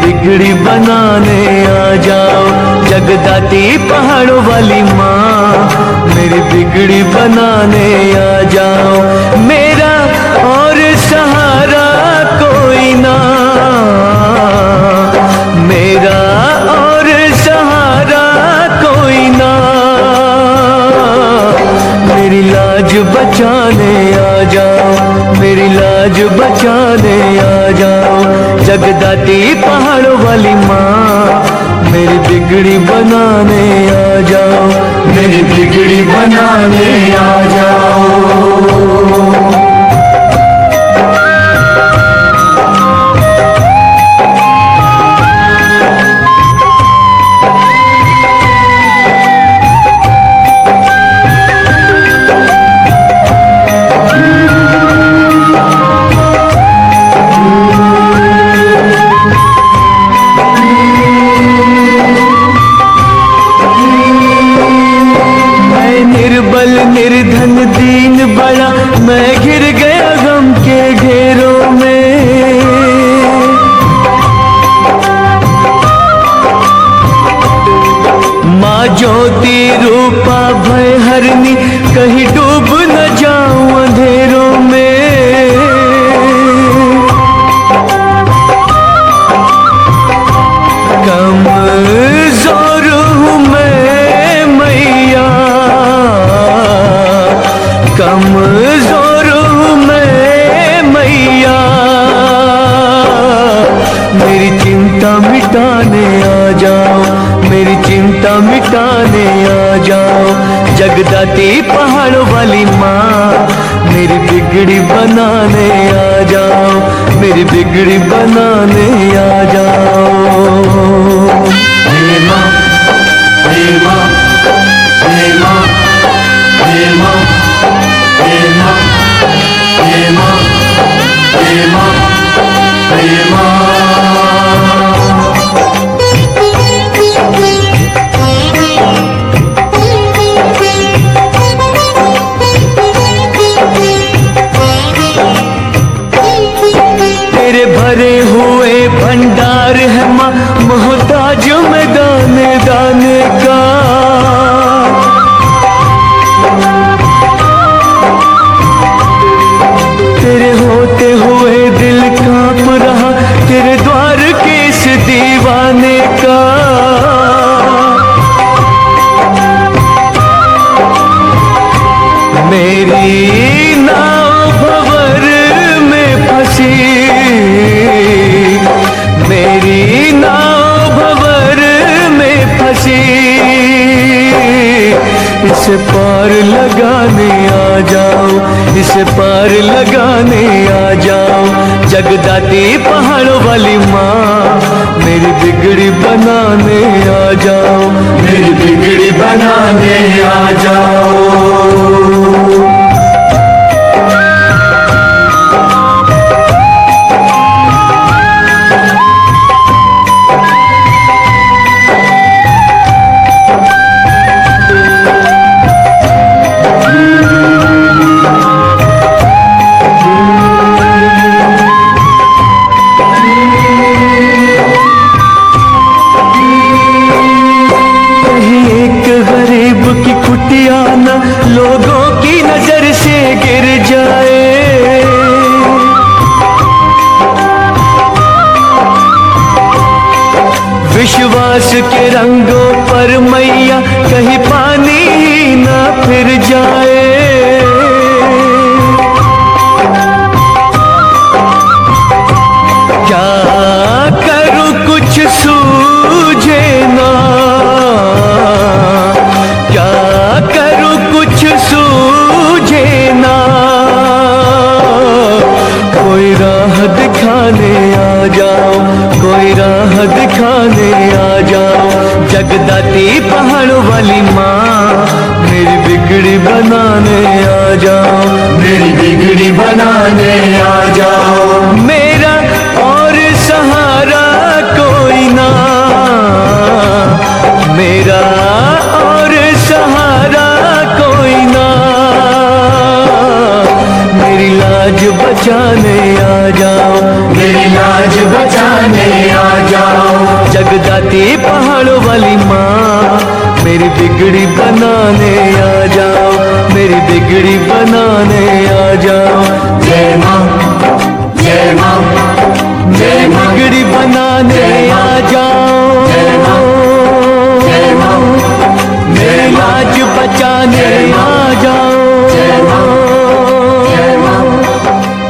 बिगड़ी बनाने आ जाओ। जगदाती पहाड़ों वाली माँ मेरी बिगड़ी बनाने आ जाओ। मेरा और सहारा कोई ना, मेरा और सहारा कोई ना, मेरी लाज बचाने आ जाओ, मेरी लाज बचाने आ जाओ। जगदाती पहाड़ों वाली माँ मेरी बिगड़ी बनाने आ जाओ, मेरी बिगड़ी बनाने आ जाओ। निर्धन दीन बड़ा मैं घिर गया गम के घेरों में। माँ ज्योति रूपा भय हरनी कहीं डूब न जाऊं अंधेरों में। कमजोर हूँ मैं मैया, कमजोर हूँ मैं मैया, मेरी चिंता मिटाने आ जाओ, मेरी चिंता मिटाने आ जाओ। जगदाती पहाड़ों वाली माँ मेरी बिगड़ी बनाने आ जाओ, मेरी बिगड़ी बनाने आ जाओ। हे माँ, हे माँ, हे माँ, हे माँ, हे माँ, हे माँ, हे माँ, हे माँ। तेरे भरे हुए भंडार है माँ, मोहताज में दाने दाने का। तेरे होते हुए दिल कांप रहा, तेरे द्वार के इस दीवाने का। मेरी नाव भंवर में फंसी, मेरी नाव भंवर में फंसी, इसे पार लगाने आ जाओ, इसे पार लगाने आ जाओ। जगदाती पहाड़ों वाली माँ मेरी बिगड़ी बनाने आ जाओ, मेरी बिगड़ी बनाने आ जाओ। लोगों की नजर से गिर जाए, विश्वास के रंगों पर मैया कहीं पानी ही ना फिर जाए। क्या करूं कुछ सूझे ना, क्या करूं कुछ सूझे ना, कोई राह दिखाने आ जाओ, कोई राह दिखाने आ जाओ। जगदाती पहाड़ों वाली माँ मेरी बिगड़ी बनाने आ जाओ, मेरी बिगड़ी बनाने आ जाओ। मेरा और सहारा कोई ना, मेरा और सहारा कोई ना, मेरी लाज बचाने आ जाओ, मेरी लाज बचाने आ जाओ। जगदाती पहाड़ों वाली माँ, मेरी बिगड़ी बनाने आ जाओ, मेरी बिगड़ी बनाने आ जाओ। जय माँ, जय माँ, मेरी बिगड़ी बनाने आ जाओ। जय माँ, जय माँ, मेरी लाज बचाने आ जाओ। जय माँ, जय माँ,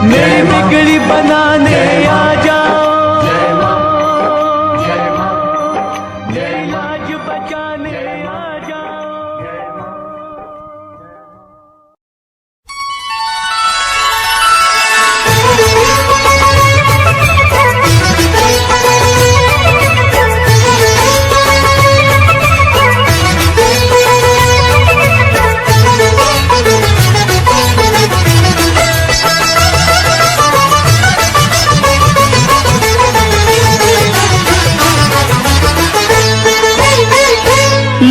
मेरी बिगड़ी बनाने आ जाओ। जय माँ, जय माँ, मेरी लाज बचाने आ जाओ। जय माँ।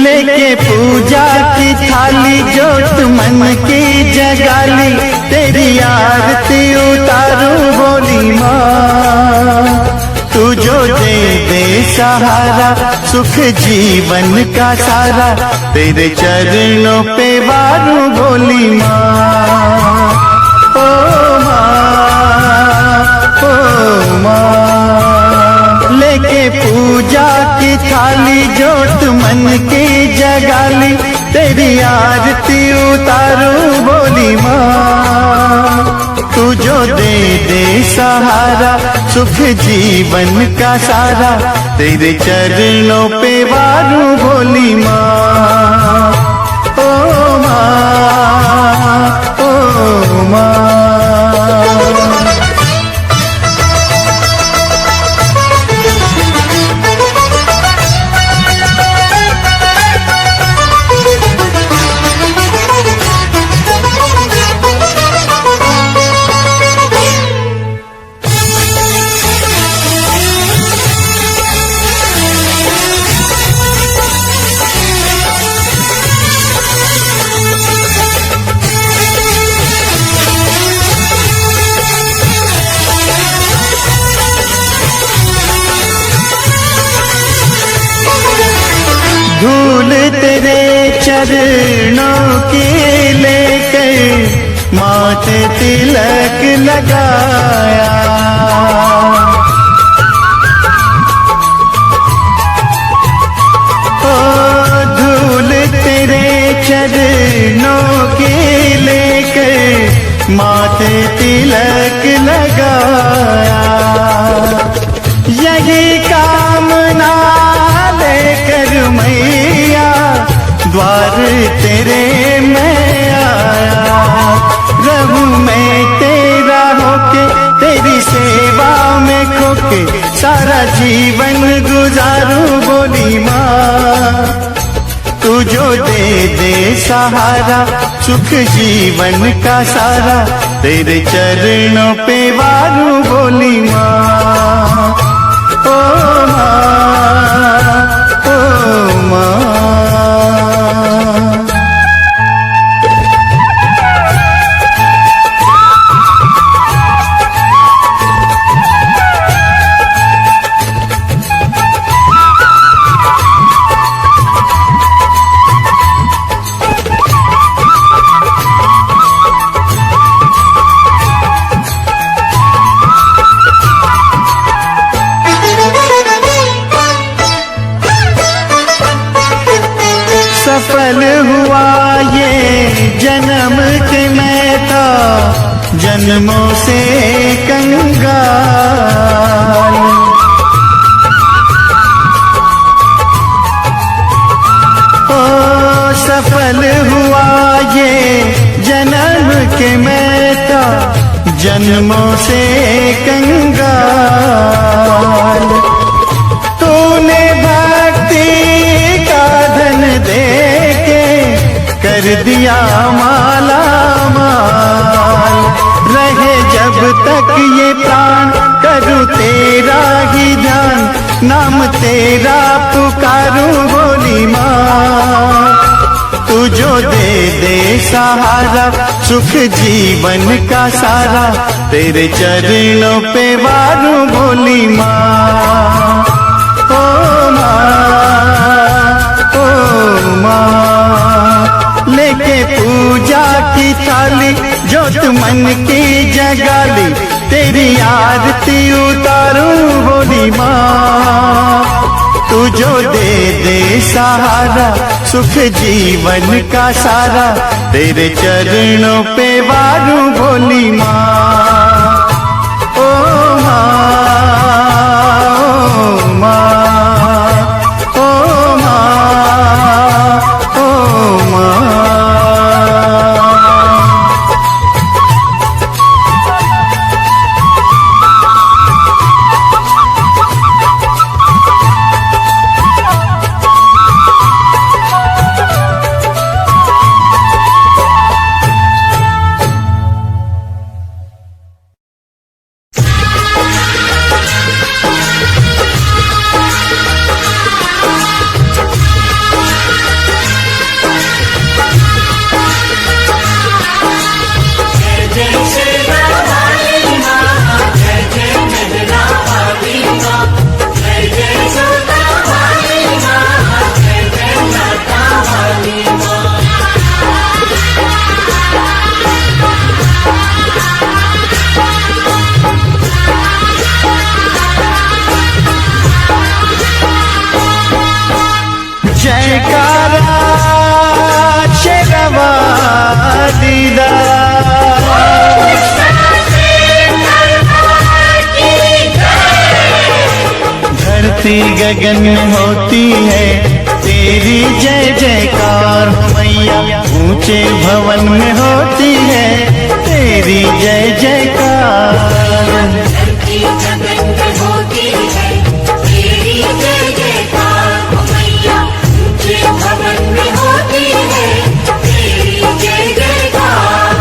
लेके पूजा की थाली जोत मन की जगाली, तेरी आरती उतारू बोली माँ। तू जो दे दे सहारा सुख जीवन का सारा, तेरे चरणों पे वारू बोली माँ। ओ माँ, ओ माँ, लेके पूजा की थाली जोत मन की जगाली, तेरी आरती उतारू बोली माँ। तू जो दे दे सहारा सुख जीवन का सारा, तेरे चरणों पे वारू बोली माँ। ओ माँ, ओ माँ। धूल तेरे चरणों की लेकर माथे तिलक लगाया, ओ धूल तेरे चरणों की लेकर माथे तिलक लगाया। यही कामना लेकर मैया द्वार तेरे मैं आया। रहूं मैं तेरा होके तेरी सेवा में खोके, सारा जीवन गुजारूं बोली माँ। तू जो दे दे सहारा सुख जीवन का सारा, तेरे चरणों पे वारू बोली माँ। ओ माँ, ओ माँ। सफल हुआ ये जन्म के मैं था जन्मों से कंगाल। ओ सफल हुआ ये जन्म के मैं था जन्मों से कंगाल। तूने भक्ति का धन देके कर दिया माला माल। रहे जब तक ये प्राण करूं तेरा ही ध्यान, नाम तेरा पुकारूं बोली माँ। तू जो दे दे सहारा सुख जीवन का सारा, तेरे चरणों पे वारूं बोली माँ। ओ मन की जगाली, तेरी आरती उतारूं बोली माँ। तू जो दे सहारा, सुख जीवन का सारा, तेरे चरणों पे वारूं बोली माँ। ओ माँ, ओ माँ, ओ माँ, ओ माँ। जयकारा शेरवा दीदा, धरती गगन में होती है तेरी जय जयकार मैया, ऊंचे भवन में होती है तेरी जय जयकार। धरती गगन में होती है तेरी जय जयकार मैया, ऊंचे भवन में होती है तेरी जय जयकार।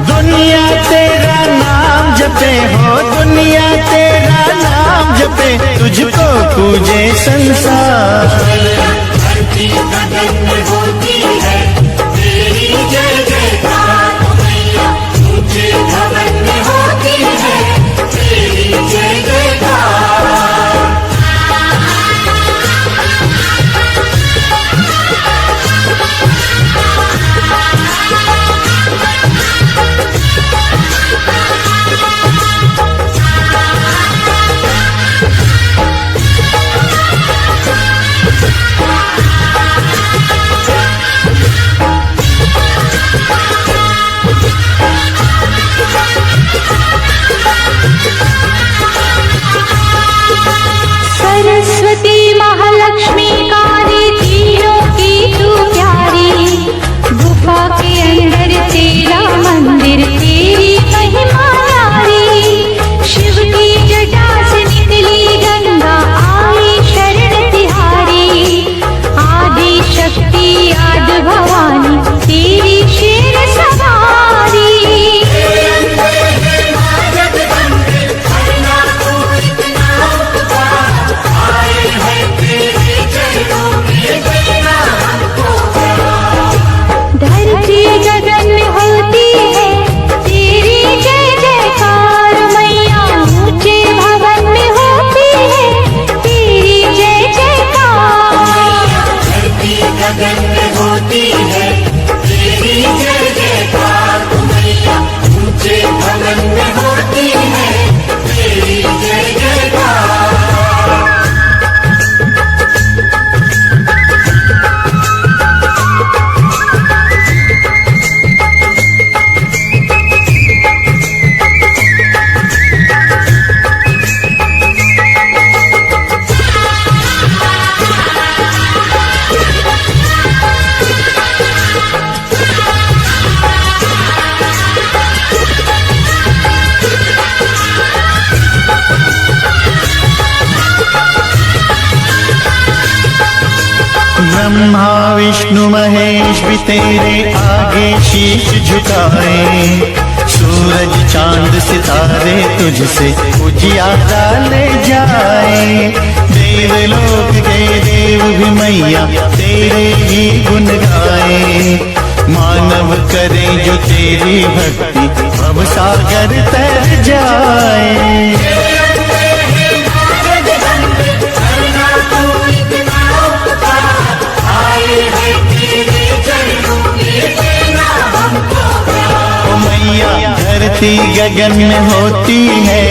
दुनिया तेरा नाम जपे हो, दुनिया तेरा नाम जपे, तुझको पूजे संसार। धरती गगन में होती है तेरी जय जयकार मैया, ऊंचे भवन में होती है तेरी जय जयकार। सरस्वती महालक्ष्मी काली तीनों की तू प्यारी, गुफा के अंदर तेरा मंदिर तेरी महिमा न्यारी। शिव की जटा से निकली गंगा आई शरण तिहारी, आदि शक्ति आदि भवानी तेरी शेर सवारी। धरती गगन में होती है तेरी जय जयकार मैया, ऊंचे भवन में होती है तेरी जय जयकार। धरती गगन में होती है तेरी जय जयकार मैया, ऊंचे भवन में होती है तेरी जय जयकार। ब्रह्मा विष्णु महेश भी तेरे आगे शीश झुकाए, सूरज चांद सितारे तुझसे उजियारा ले जाए। देवलोक के देव भी मैया तेरे ही गुण गाए, मानव करे जो तेरी भक्ति भव सागर तर जाए। मैया धरती गगन में होती है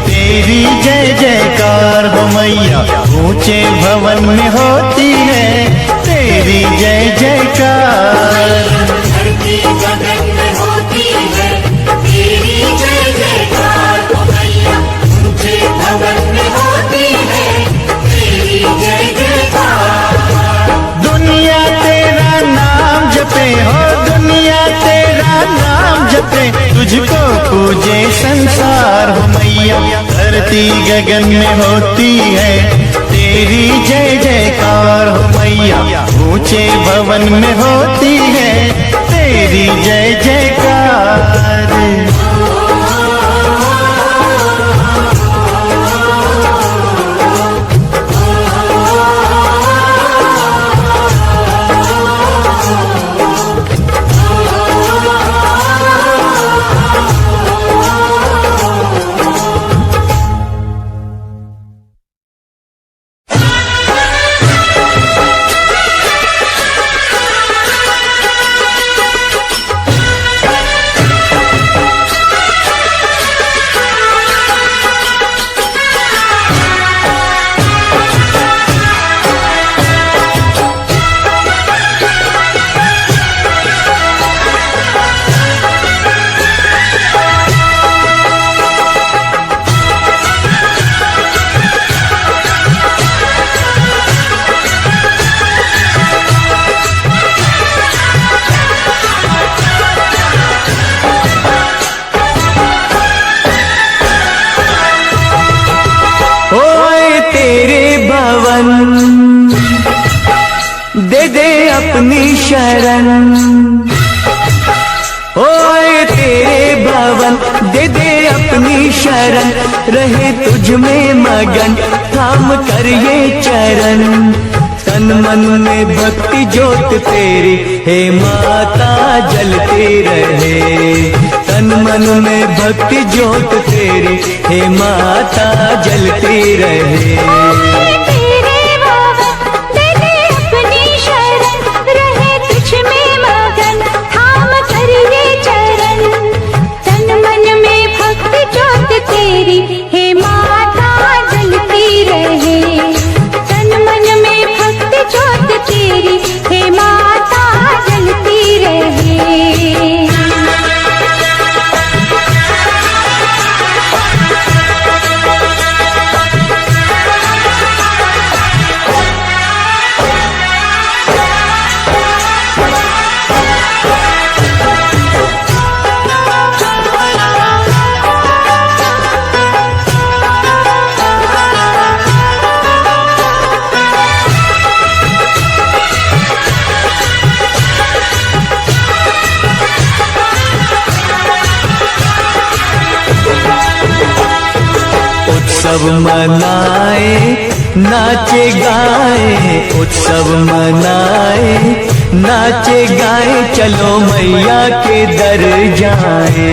तेरी जय जयकार हो मैया। ऊंचे भवन में होती है तेरी जय जयकार। धरती गगन में होती है तेरी जय जयकार हो मैया। ऊंचे भवन में होती है तेरी जय जयकार। दुनिया तेरा नाम जपे हो, दुनिया तेरा नाम जपे, तुझको पूजे संसार हो मैया। धरती गगन में होती है तेरी जय जयकार हो मैया। ऊंचे भवन में होती है तेरी जय जयकार। दे दे अपनी शरण, ओए तेरे भवन दे दे अपनी शरण। रहे तुझ में मगन थाम कर ये चरण। तन मन में भक्ति ज्योत तेरी हे माता जलती रहे। तन मन में भक्ति ज्योत तेरी हे माता जलती रहे। तेरी हे माता जलती रहे। तन मन में भक्ति ज्योत तेरी हे माता जलती रहे। उत्सव मनाए नाचे गाए, उत्सव मनाए नाचे गाए, चलो मैया के दर जाए।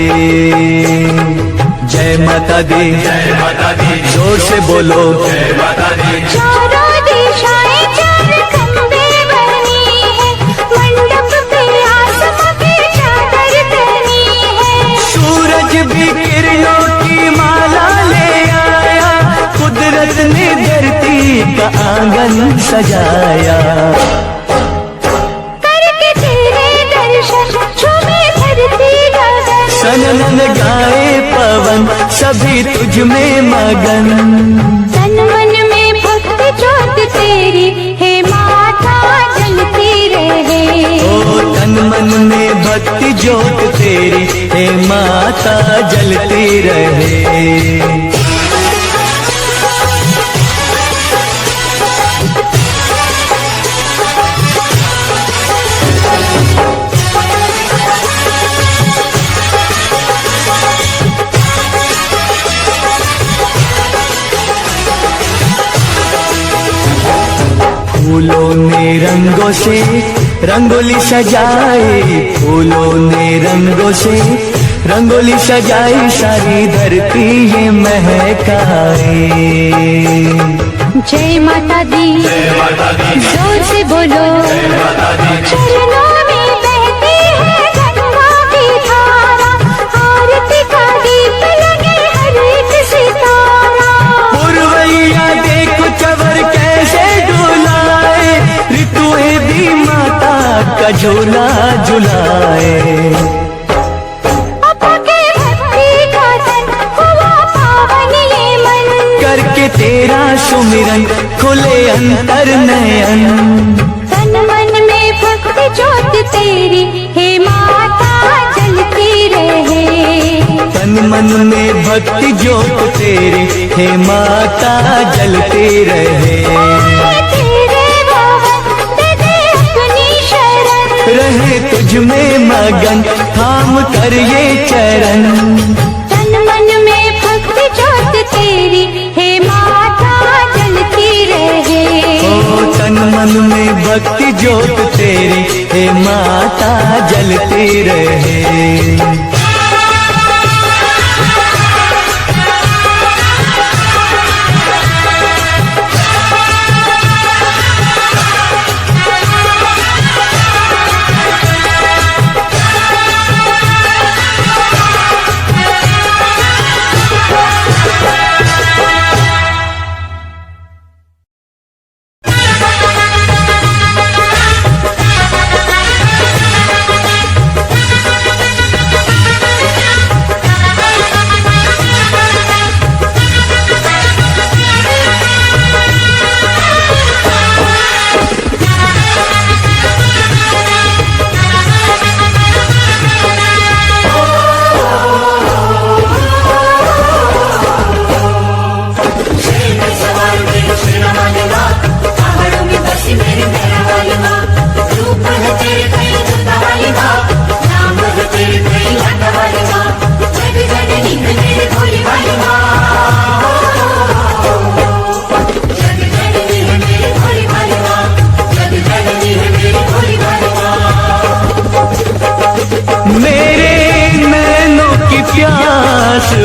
जय माता दी, जय माता दी, जोर से बोलो जय माता दी। चारों दिशाएं चार खंबे बनी है, मंडप पे आसमां की चादर तनी है। सूरज भी किरणों की माला ले आया, कुदरत ने धरती का आंगन सजाया। करके तेरे दर्शन झूमे धरती गगन। सनन गाए पवन सभी तुझ में मगन। तन मन में भक्ति ज्योत तेरी हे माता जलती रहे। ओ तन मन में भक्ति ज्योत तेरी हे माता जलती रहे। फूलों ने रंगों से रंगोली सजाए, फूलों ने रंगों से रंगोली सजाई, सारी धरती ये महकाए। जय माता दी, जोर से बोलो जय माता दी। चरणों में बहती है गंगा की धारा, आरती का का झूला झुलाए। आपके भक्ति का सन हुआ पावन ये मन, करके तेरा सुमिरन खुले अंतर नयन। तन मन में भक्ति ज्योत तेरी हे माता जलती रहे। तन मन में भक्ति ज्योत तेरी हे माता जलती रहे। तेरे भवन दे दे अपनी शरण, रहे तुझ में मगन थाम कर ये चरण। तन मन में भक्ति ज्योत तेरी हे माता जलती रहे। ओ तन मन में भक्ति ज्योत तेरी हे माता जलती रहे।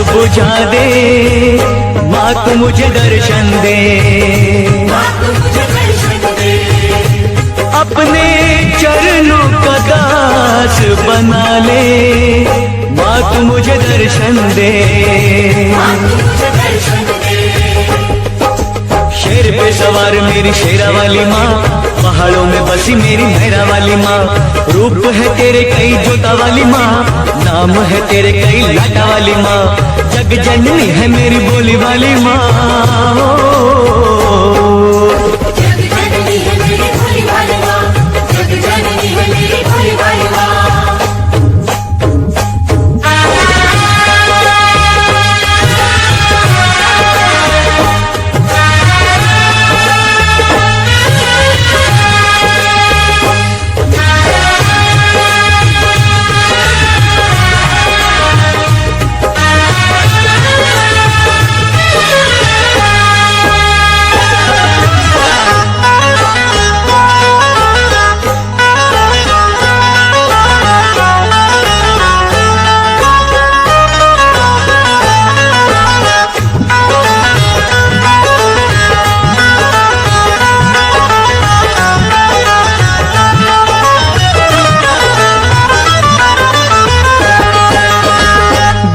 बुझा दे माँ तू मुझे दर्शन दे। अपने चरणों का दास बना ले माँ तू मुझे दर्शन दे। शेर पे सवार मेरी शेरा वाली माँ, पहाड़ों में बसी मेरी मेरा वाली माँ। रूप है तेरे कई जोता वाली माँ, नाम है तेरे कई लाटा वाली माँ। जग जननी है मेरी बोली वाली माँ। जग जननी है मेरी भोली भाली माँ, जग जननी है मेरी भोली भाली माँ।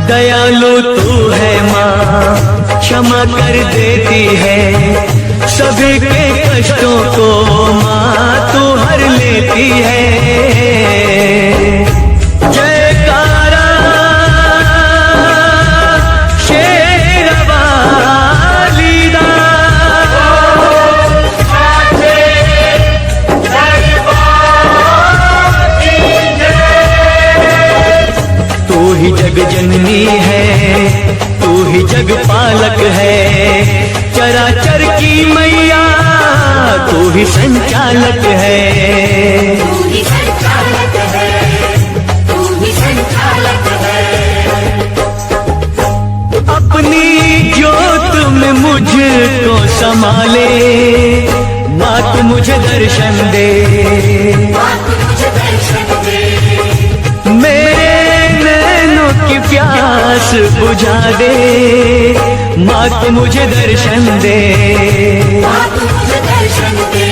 दयालु तू है माँ, क्षमा कर देती है सभी के कष्टों को माँ तू हर लेती है। जयकारा शेर वाली दा, तू ही जग जननी है, तू ही जग पालक है। चराचर की मैया तू ही संचालक है। तू ही संचालक है, तू ही संचालक है। अपनी ज्योत में मुझको संभाले माँ तू मुझे दर्शन दे। माँ तू मुझे दर्शन दे। मेरे नैनों की प्यास बुझा दे माँ तू मुझे दर्शन दे। माँ तू मुझे दर्शन दे।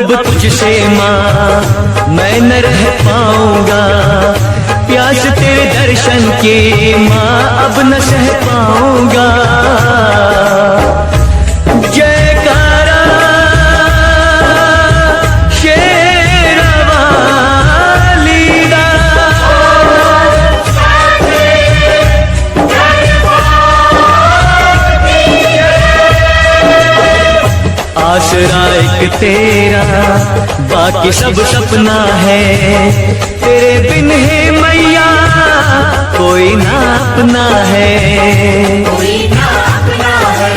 अब तुझसे माँ मैं न रह पाऊंगा, प्यास तेरे दर्शन की माँ अब न सह पाऊंगा। जयकारा शेरवाली दा, आसरा एक तेरा बाकी सब सपना है, तेरे बिन है मैया कोई ना अपना है। कोई ना अपना है,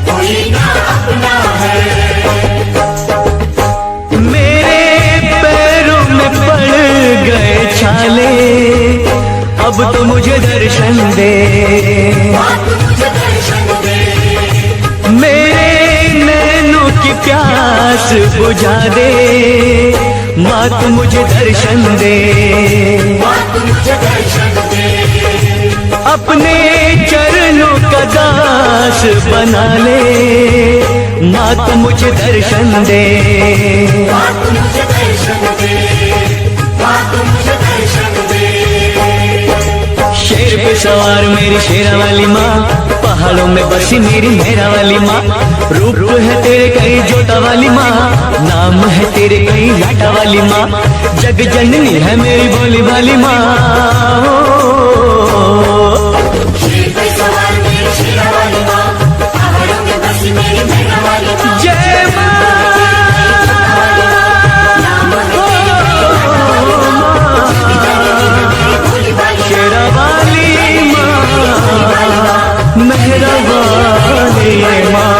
कोई ना अपना है। मेरे पैरों में पड़ गए छाले, अब तो मुझे दर्शन दे, बात मुझे दर्शन दे, मेरे नैनों की प्यास बुझा दे, माँ तू मुझे दर्शन दे, बात मुझे दर्शन दे, अपने चरणों का दास बना ले, माँ तू मुझे दर्शन दे। बात मुझे दर्शन दे, बात मुझे दर्शन दे। शेर पे सवार मेरी शेरा वाली माँ, पहाड़ों में बसी मेरी मेरा वाली माँ, रूप है तेरे कई जोता वाली माँ, नाम है तेरे कई लाटा वाली माँ, जग जननी है मेरी भोली भाली माँ। शेर पे सवार मेरी शेरा वाली माँ, पहाड़ों में बसी मेरी मेरा वाली माँ, जय माँ नाम है भोली भाली शेरा वाली माँ, मेहरा वाली माँ।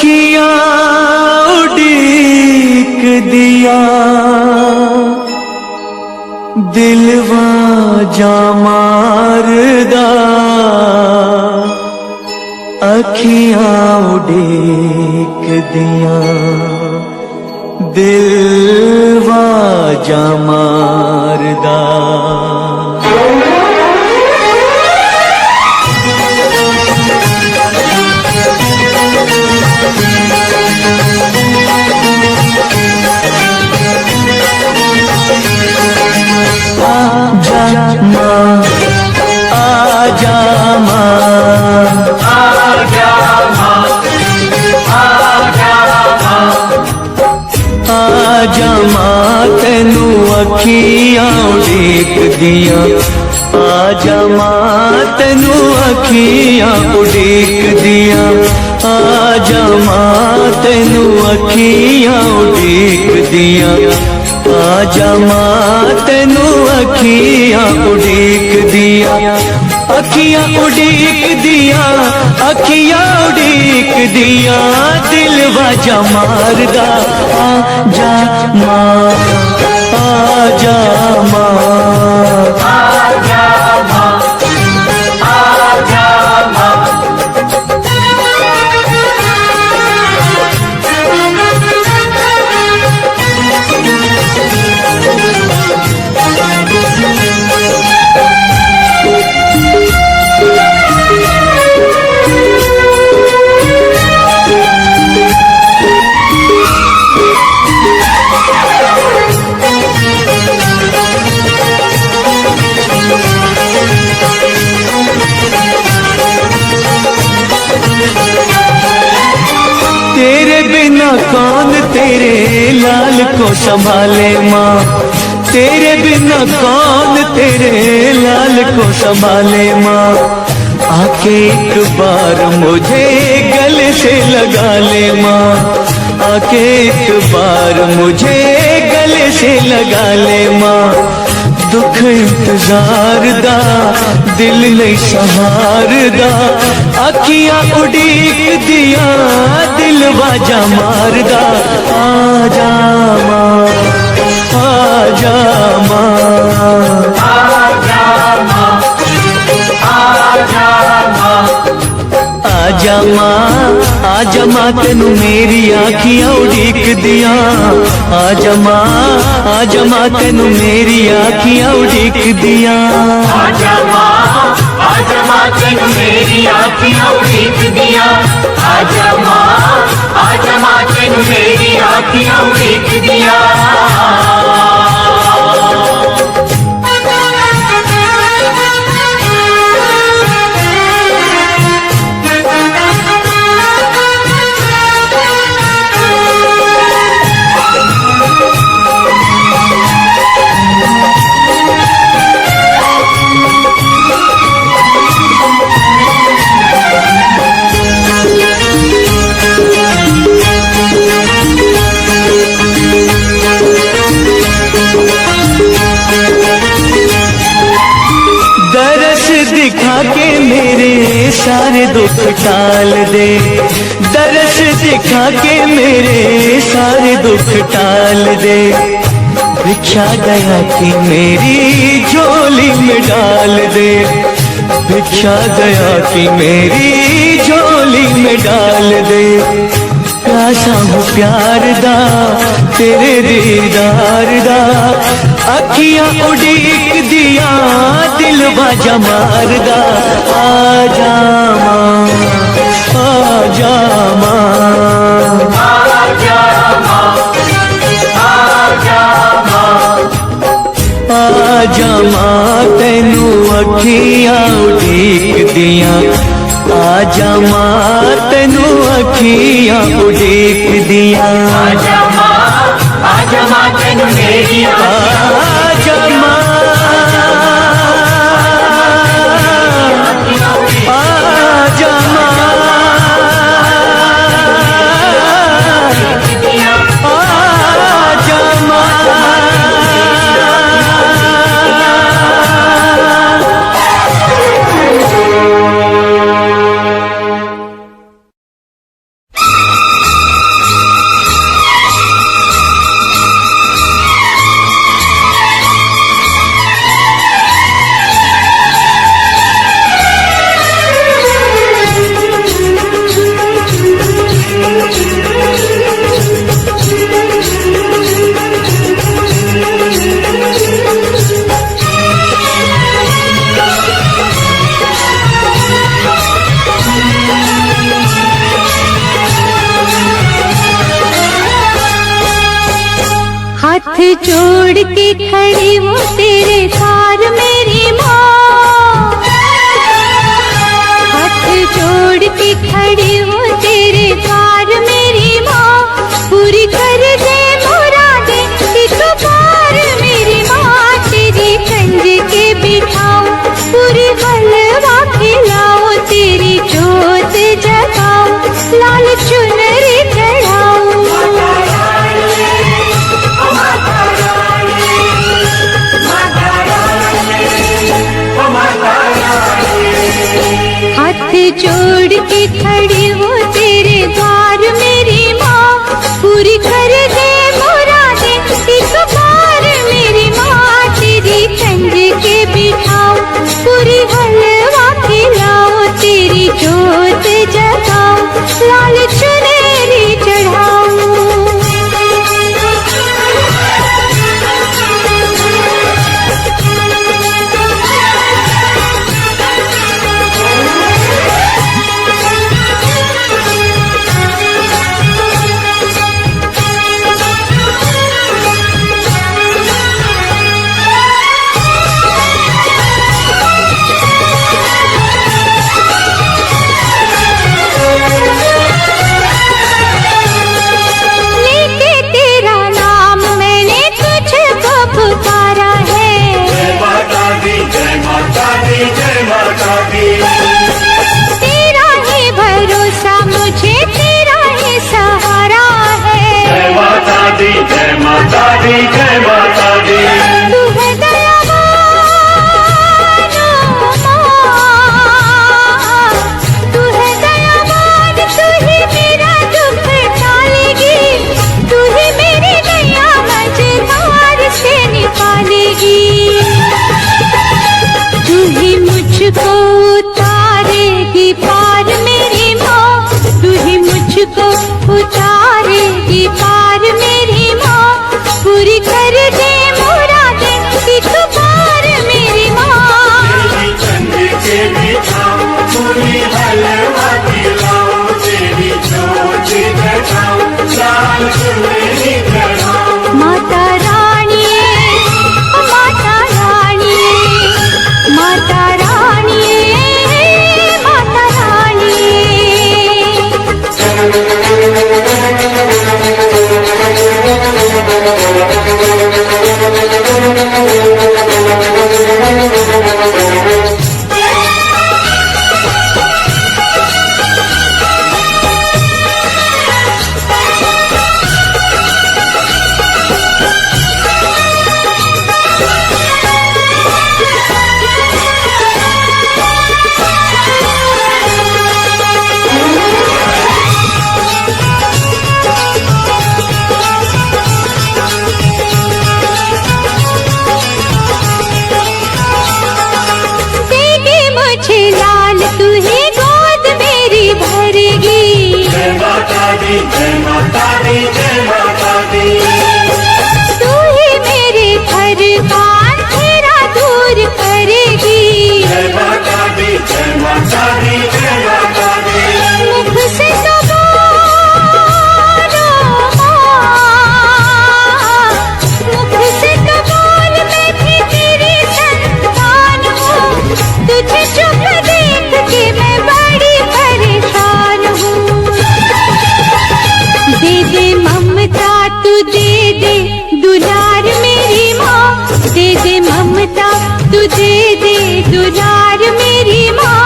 अखियां उड़ीक दिया दिलवा जा मारदा अखियां उड़ीक दिया दिलवा जा मारदा। आजा माँ आजा माँ आजा माँ आजा माँ आजा माँ तेनू अखियां उड़ीक दिया आजा माँ तेनू अखियां उड़ीक दिया आजा माँ तेनू अखियां उड़ीक दिया आजा माँ तेनू अखियां उड़ीक दिया अखियां उड़ीक दिया अखियां उड़ीक दिया दिलवा जा मारदा आजा माँ आजा माँ आजा माँ आजा माँ तेरे बिना कौन तेरे लाल को संभाले माँ तेरे बिना कौन तेरे लाल को संभाले माँ आके एक बार मुझे गले से लगा ले माँ आके एक बार मुझे गले से लगा ले माँ दुख इंतजार दा दिल नहीं सहार दा अखियां उड़ीक दिया दिल बाजा मारदा आजा माँ आजा माँ आजा माँ आजा माँ आजा माँ आजा माँ तेनू मेरी आखियां उड़ीक दिया आजा माँ तेनू मेरी आखियां उड़ीक दिया आजा माँ तेनू मेरी आँखियाँ उड़ीक दिया आजा माँ तेनू मेरी आँखियाँ उड़ीक दिया दरस दिखा के मेरे सारे दुख टाल दे दरस दिखा के मेरे सारे दुख टाल दे भिक्षा गया कि मेरी झोली में डाल दे भिक्षा गया कि मेरी झोली में डाल दे प्यासा हूँ प्यार दा तेरे दीदार दा अखियां उड़ीक दिया दिल बाजा मारदा आजा माँ आजा माँ आजा माँ आजा माँ आजा माँ तेनू अखियां उड़ीक दिया आजा माँ तेनू अखियां उड़ीक दिया आजा माँ तेनू मेरी आजा माँ आजा माँ आजा माँ जोड़ के खड़ी हूँ तेरे द्वार मेरी माँ, हाथ जोड़ के खड़ी हूँ तेरे द्वार मेरी माँ, पूरी कर दे मुरादे एक बार मेरी माँ, तेरी कंज के बिठाऊं पूरी हलवा खिलाऊं, तेरी जोत जगाऊं लाल चुनरी चढ़ाऊं। हाथ जोड़ के खड़ी हूँ तेरे द्वार मेरी माँ, पूरी कर दे मुरादे एक बार मेरी माँ, तेरी कंज के बिठाऊं पूरी हलवा खिलाऊं, तेरी जोत जगाऊं लाल चुनरी चढ़ाऊं। तेरा ही भरोसा मुझे, तेरा ही सहारा है। जय माता दी, जय माता दी, जय माता दी। तू है दयावान माँ, तू है दयावान, तू ही मेरा दुख टालेगी, तू ही मेरी नैया मझधार से निकालेगी, तू ही मुझको उतारेगी पार मेरी माँ, तू ही मुझको उतारेगी पार मेरी माँ, पूरी कर दे मुरादे एक बार मेरी माँ। तेरी कंध के बिठाऊं पूरी हलवा खिलाऊं, तेरी जोत जगाऊं लाल चुनरी चढ़ाऊं। माता रानी, माता रानी, माता रानी, माता रानी। लाल तू ही गोद मेरी भरेगी। जय माता दी, जय माता दी, जय माता दी। तू ही मेरे घर का अंधेरा दूर करेगी। जय माता दी, जय माता दी, जय माता दी। मुख से तो बोलो माँ, मुख से तो बोल, मैं भी तेरी संतान हूँ, तुझे चुप देख के मैं बड़ी परेशान हूँ। दे दे ममता तू, दे दे दुलार मेरी माँ, दे दे ममता तू, दे दे दुलार मेरी माँ,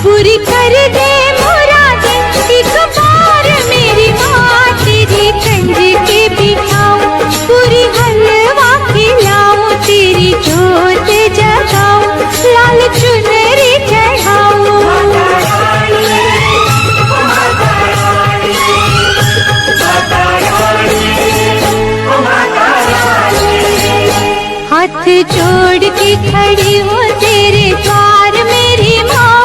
पूरी कर दे मुरादे एक बार मेरी माँ, तेरी कंज के बिठाऊं पूरी हलवा खिलाऊं, तेरी जोत जगाऊं लाल चुनरी चढ़ाऊं। हाथ जोड़ के खड़ी हूँ तेरे द्वार मेरी माँ,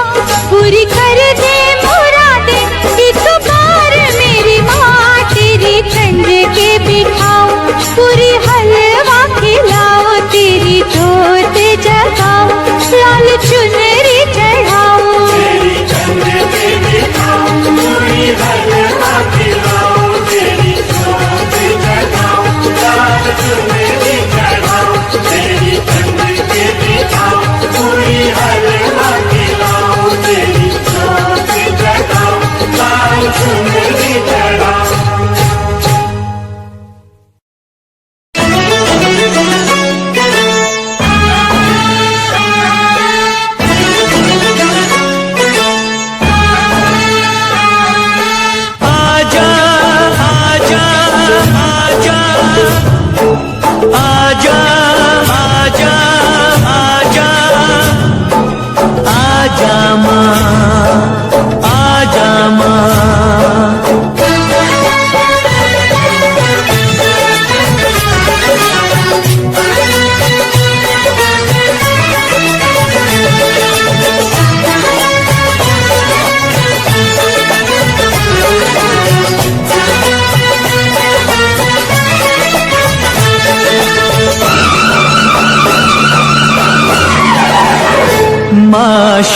पूरी कर दे मुरादे एक बार मेरी माँ, तेरी कंज के बिठाऊं पूरी हलवा खिलाऊं, तेरी जोत जगाऊं लाल चुनरी चढ़ाऊं। तेरी कंध के बिठाऊं पूरी हलवा खिलाऊं, तेरी जोत जगाऊं लाल चुनरी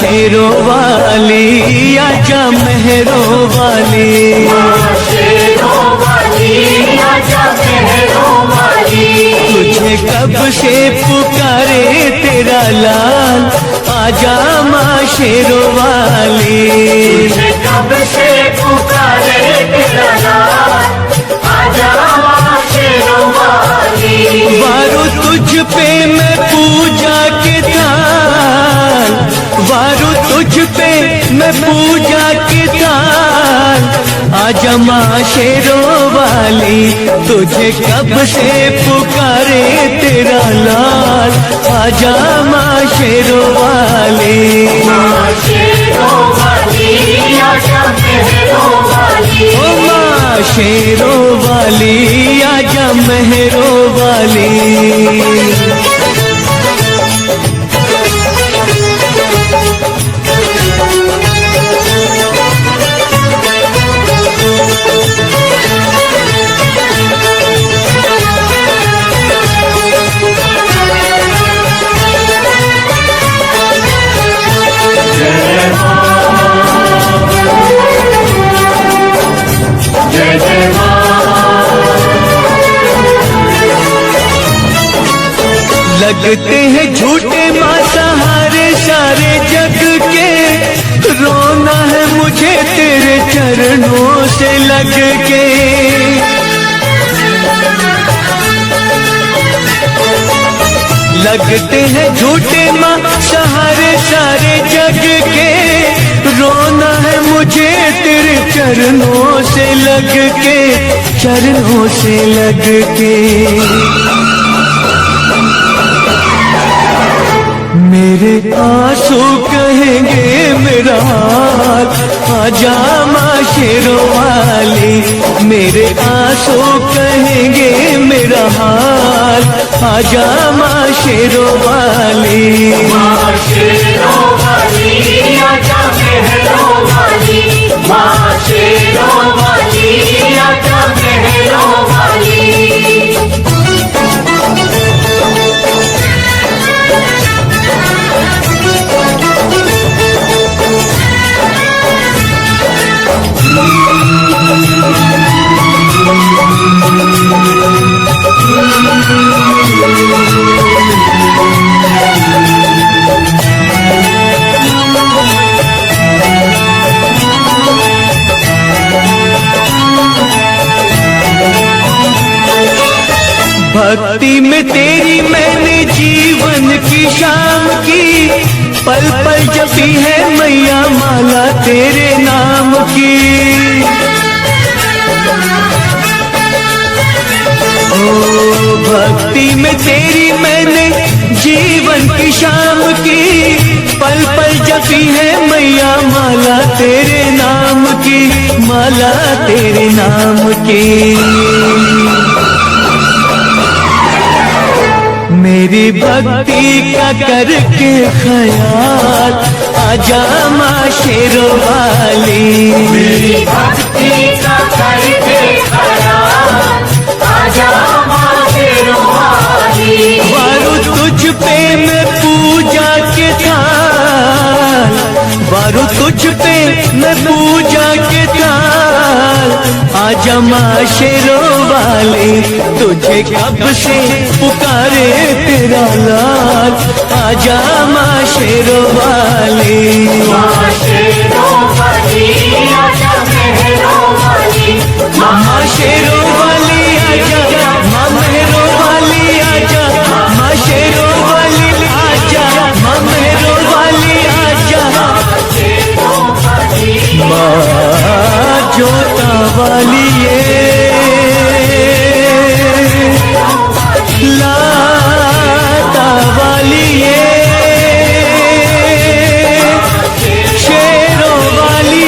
शेरों वाली आजा मेहरों वाली। शेरों वाली आजा मेहरों वाली। तुझे कब से पुकारे तेरा लाल आजा माँ शेरों वाली। तुझे कब से पुकारे तेरा लाल आजा माँ शेरों वाली। वारू तुझ पे मैं पूजा के थाल, वारू तुझ पे मैं पूजा के थाल आजा माँ शेरों वाली। तुझे कब से पुकारे तेरा लाल आजा माँ शेरों वाली। शेरों वाली आजा मेहरों वाली। ओ माँ शेरों वाली आजा मेहरों वाली। जय जय लगते हैं झूठे माँ सहारे सारे जग के, रोना है मुझे तेरे चरणों से लग के। लगते हैं झूठे माँ सहारे सारे जग के, रोना है मुझे तेरे चरणों से लग के, चरणों से लग के। मेरे आंसू कहेंगे मेरा हाल आजा माँ शेरों वाली। मेरे आंसू कहेंगे मेरा हाल आजा माँ शेरों वाली। माँ शेरों वाली आजा मेहरों वाली। माँ शेरों वाली आजा मेहरों वाली। भक्ति में तेरी मैंने जीवन की शाम की, पल पल जपी है मैया माला तेरे नाम की। ओ भक्ति में तेरी मैंने जीवन की शाम की, पल पल जपी है मैया माला तेरे नाम की, माला तेरे नाम की। मेरी भक्ति का करके ख्याल आजा माँ शेरों वाली। मेरी भक्ति का करके ख्याल आजा माँ शेरों वाली। वारू तुझ पे मैं पूजा के थाल, वारू तुझ पे मैं पूजा के थाल आजा माँ शेरों वाली। तुझे कब से पुकारे तेरा लाल आजा माँ शेरों वाली। माँ शेरों वाली आजा मेहरों वाली। माँ शेरों वाली आजा, माँ मेहरों वाली आजा, माँ शेरों वाली आजा, माँ मेहरों वाली आजा। माँ जोता वाली लाता वाली शेरों वाली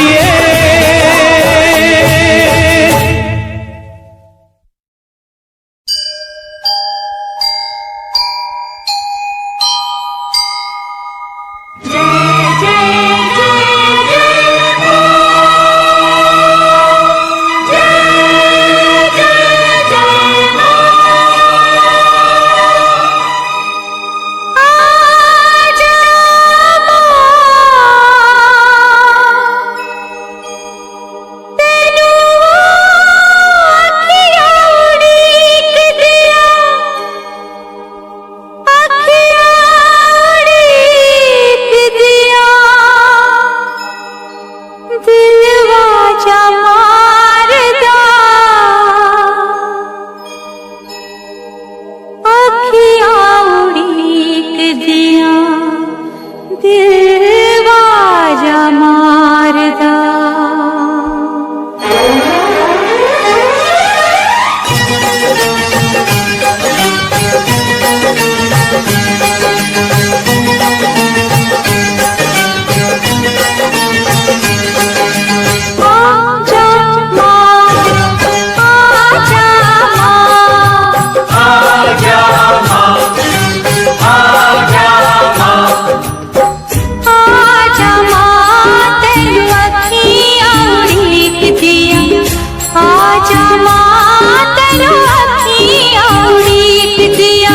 आजा माँ तेरो अखियाँ उड़ीक दिया,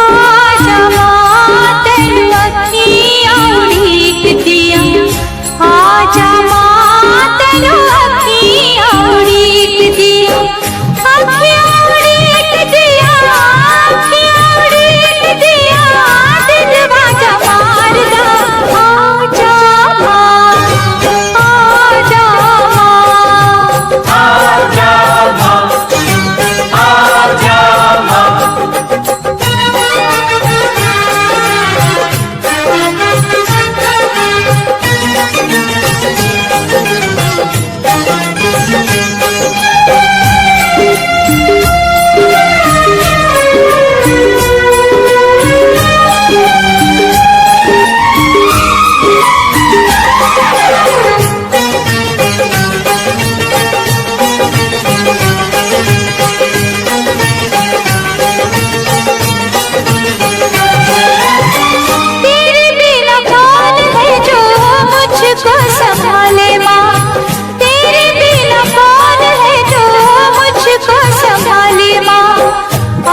आजा माँ तेरो अखियाँ उड़ीक दिया, आजा माँ तेरो अखियाँ उड़ीक दिया, अखियाँ उड़ीक दिया, अखियाँ उड़ीक दिया, दिल बाजा मारदा, आजा माँ, आजा माँ, तेरे बिना कौन है जो मुझको संभाले माँ, तेरे बिना कौन है जो मुझको संभाले माँ,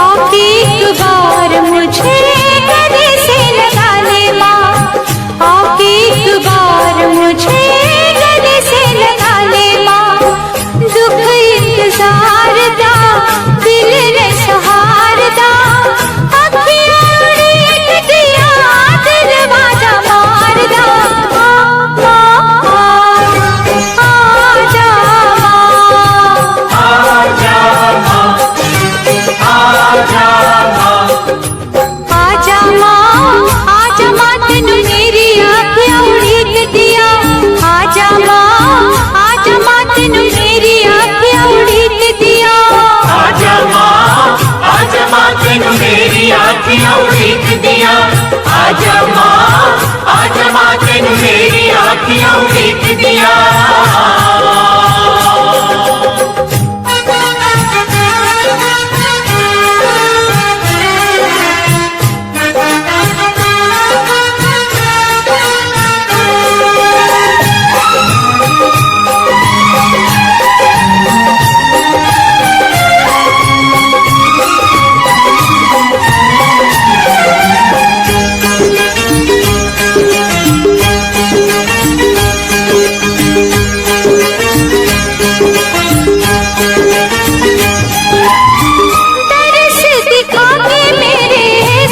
आके एक बार मुझे गले से लगा ले माँ, आके एक बार मुझे गले से लगा ले माँ, दुख इंतजार दा दिल रे सहार दा, अखियाँ उड़ीक दिया, दिल बाजा मार दा, आजा माँ, आजा माँ तेनू मेरी अखियाँ उड़ीक दिया, आजा माँ, आजा माँ तेनू मेरी अखियाँ उड़ीक दिया, आजा माँ, आजा माँ तेनू मेरी आँखियाँ उड़ीक दिया, आजा माँ, आजा माँ तेनू मेरी आँखियाँ उड़ीक दिया। दर्श दिखा के मेरे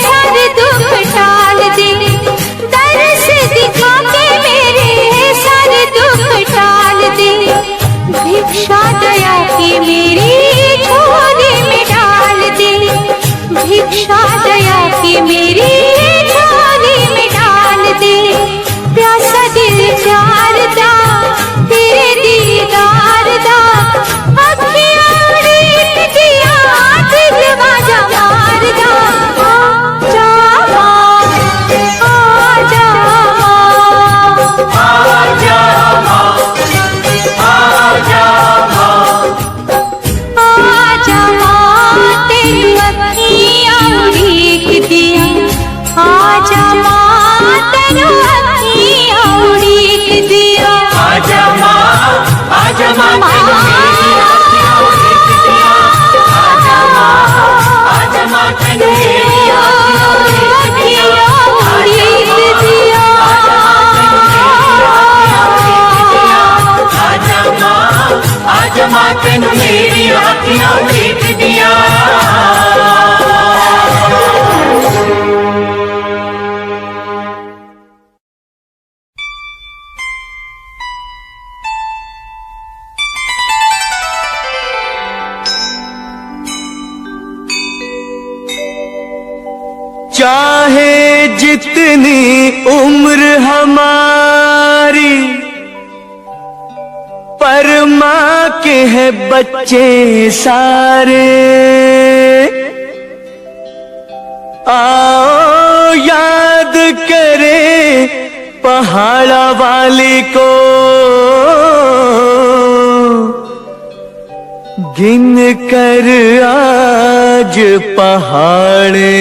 सारे दुख टाल दे, दर्श दिखा के मेरे सारे दुख टाल दे, भिक्षा दया की मेरी झोली में डाल दे, भिक्षा दया की मेरी झोली में डाल दे, प्यासा दिल प्यार दा तेरे दीदार दा, अखियाँ उड़ीक दिया, दिल बाजा मार दा, आजा माँ, आजा माँ, आजा माँ तेरी अखियाँ उड़ीक दिया, आजा माँ तेरी अखियाँ उड़ीक दिया, आजा माँ, आजा माँ तेनू मेरी आँखियाँ उड़ीक दिया, आजा माँ, आजा माँ तेनू मेरी आँखियाँ उड़ीक दिया, आजा माँ, आजा माँ तेनू मेरी आँखियाँ उड़ीक दिया। चाहे जितनी उम्र हमारी, पर माँ के हैं बच्चे सारे, आओ याद करें पहाड़ा वाली को, गिन कर आज पहाड़े।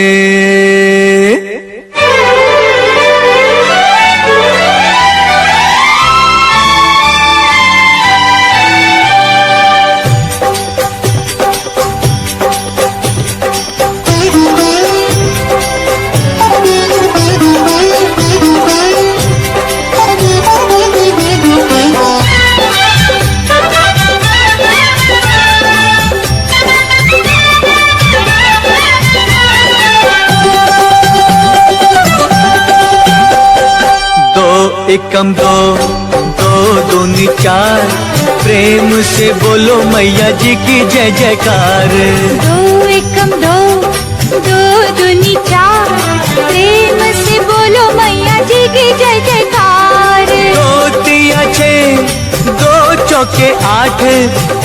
एकम दो, दो दूनी चार, प्रेम से बोलो मैया जी की जय जयकार। दो एकम दो, दो दूनी चार, प्रेम से बोलो मैया जी की जय जयकार। दो तिया छः, दो चौके आठ,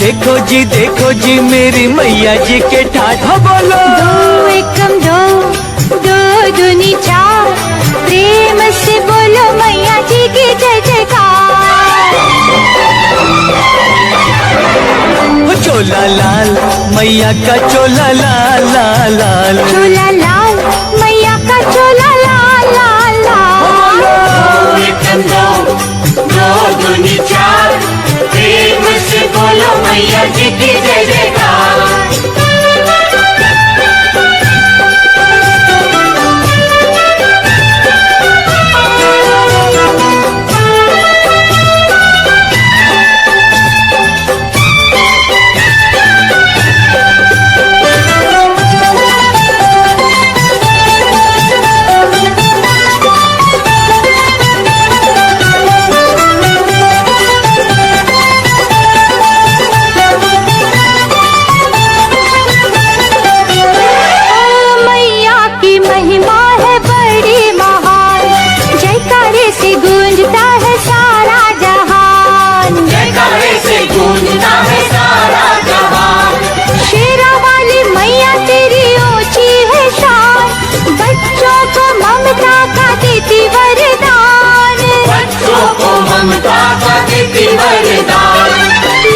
देखो जी मेरी मैया जी के ठाठ। हाँ बोलो। दो एकम दो, दो दूनी चार, प्रेम से बोलो मैया जी की जय जयकार। वो चोला लाल मैया का चोला लाल लाल लाल, चोला लाल मैया का चोला लाल लाल लाल। दो एकम दो, दो दूनी चार, प्रेम से बोलो मैया जी की जय जयकार।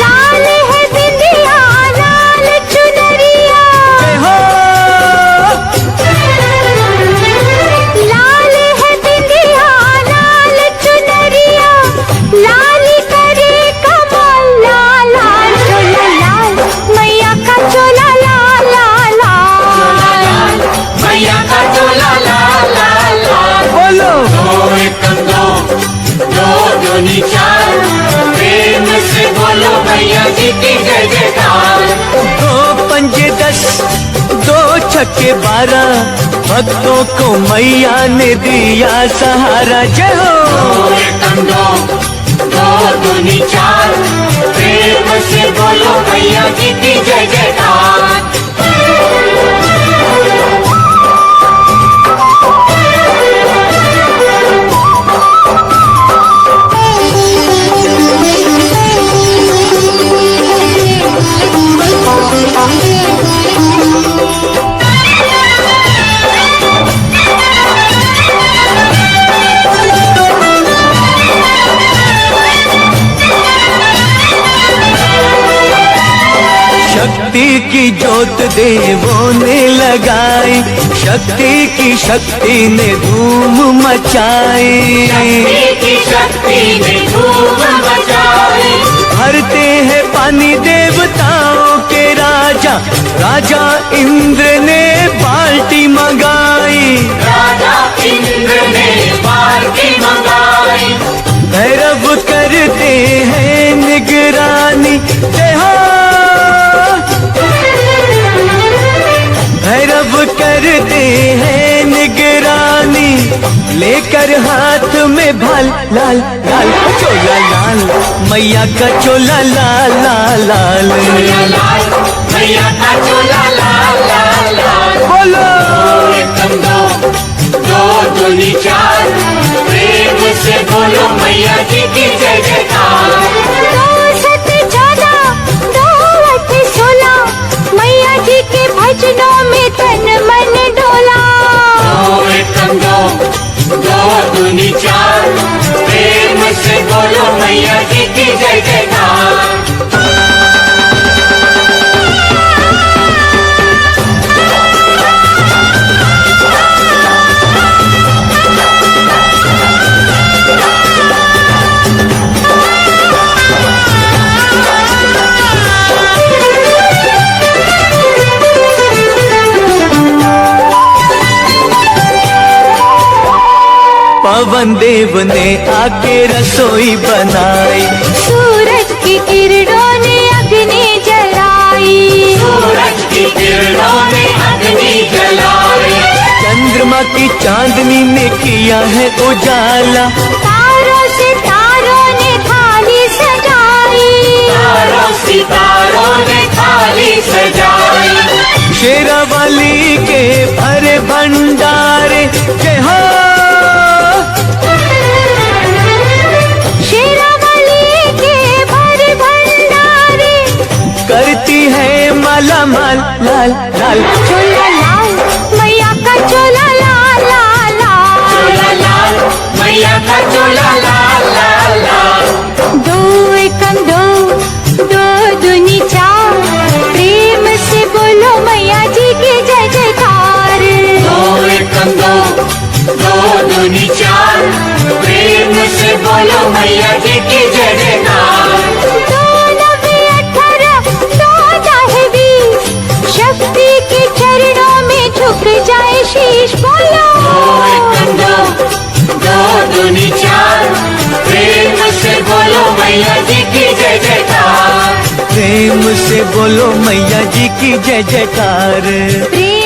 लाल है बिंदिया लाल चुनरिया, लाल है बिंदिया लाल चुनरिया, लाल करे कमल लाल लाल। चोला लाल मैया का चोला लाल लाल लाल, मैया का चोला लाल लाल लाल। बोलो। दो एकम दो, दो दूनी चार, प्रेम से बोलो मैया जी की जय जयकार। दो पंजे 10, दो छक्के 12, भक्तों को मैया ने दिया सहारा। जय हो। दो एकम दो, दो दूनी चार, प्रेम से बोलो मैया जी की जय जयकार। शक्ति की जोत देवों ने लगाई, शक्ति की शक्ति ने धूम मचाई। शक्ति की शक्ति ने धूम मचाई। भरते हैं पानी देवताओं के राजा, राजा इंद्र ने बाल्टी मंगाई। राजा इंद्र ने बाल्टी मंगाई। भैरव करते हैं निगरानी। जय हो। भैरव करते हैं निगरानी, लेकर हाथ में भाल लाल लाल। चोला लाल मैया का चोला लाल लाल लाल, चोला लाल मैया का चोला लाल लाल लाल। बोलो। दो एकम दो, दो दूनी चार, प्रेम से बोलो मैया जी की जय जयकार। दो सत 14, दो अठ 16, मैया जी के भजनों में तन मन डोला। दो एकम दो, दो दूनी चार, प्रेम से बोलो मैया जी की जय जयकार। पवन देव ने आके रसोई बनाई, सूरज की किरणों ने अग्नि जलाई। सूरज की किरणों ने अग्नि जलाई। चंद्रमा माँ की चांदनी ने किया है उजाला, तारों से तारों ने थाली सजाई, तारों सितारों ने थाली सजाई, शेरावाली के भरे भंडारे जय हो। शेरावाली के भरे भंडारे, करती है माला माल लाल लाल। चोला लाल मैया का चोला लाल लाल लाल, चोला लाल मैया का चोला लाल लाल लाल। दो एकम दो, दो दूनी चार, प्रेम से बोलो मैया जी की जय जयकार। दो एकम दो, दो दूनी चार, प्रेम से बोलो मैया जी की जय जयकार। दो नवे 18, दो दाहे 20, शक्ति के चरणों में झुक जाए शीश। बोलो दो एकम दो, दो दूनी चार, प्रेम से बोलो मैया जी की जय जयकार। प्रेम से बोलो मैया जी की जय जयकार। प्रेम